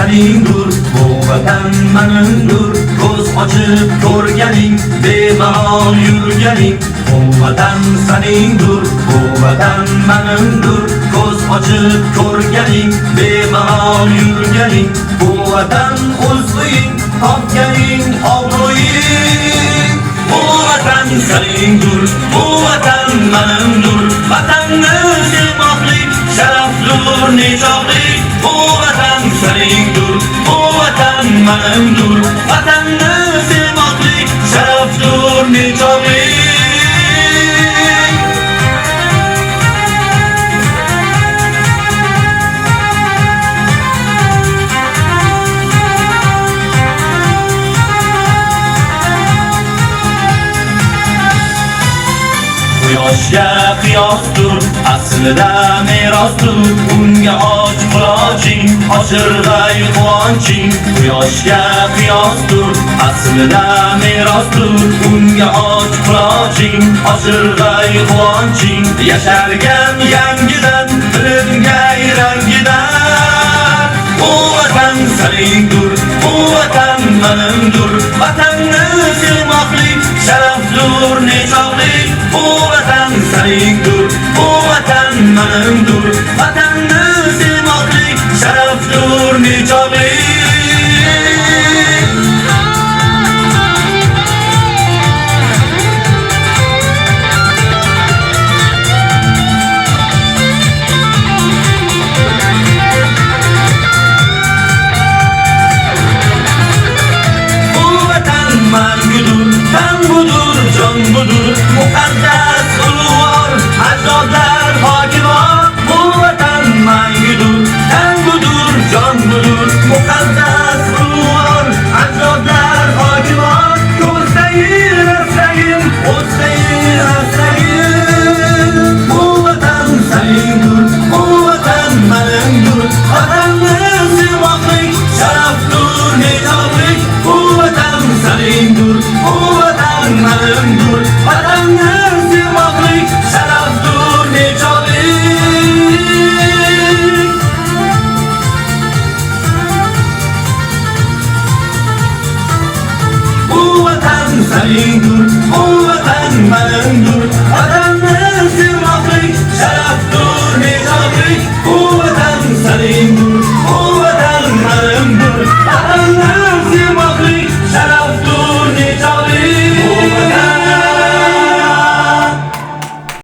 seningdir, bu vatan meningdir. Ko'z ochib ko'rganing, bemalol yurganing, bu vatan seningdir, bu vatan meningdir. Ko'z ochib ko'rganing, bemalol yurganing, bu vatan o'zing topganing obro'ying. Bu vatan seningdir, bu vatan meningdir. Vatanni sevmoqlik sharafdir, nechog'lik. Bu vatan seningdir, bu vatan meningdir. Vatanni sevmoqlik sharafdir, nechog'lik. Quyoshga qiyosdir, aslida merosdir. Unga och quloching, oshirg'ay quvonching. Quyoshga qiyosdir, aslida merosdir. Unga och quloching, oshirg'ay quvonching. Yashargan yangidan, bilingan rangidan. Bu vatan seningdir, bu vatan meningdir. Vatanni sevmoqlik sharafdir, nechog'lik. Bu vatan seningdir, bu vatan meningdir. Vatanni sevmoqlik sharafdir, nechog'lik. Jon budur, muqaddas ulug'vor, ajdodlar hokimor. Bu vatan mangudur, tan budur, jon budur, muqaddas ulug'vor, ajdodlar hokimor. Ko'zdayin asragin, o'zdayin asragin. Bu vatan seningdir, bu vatan meningdir. Vatanni sevmoqlik sharafdir, nechog'lik. Bu vatan seningdir, bu vatan meningdir. Vatanni sevmoqlik sharafdir, nechog'lik. Bu vatan seningdir, bu vatan meningdir. Vatanni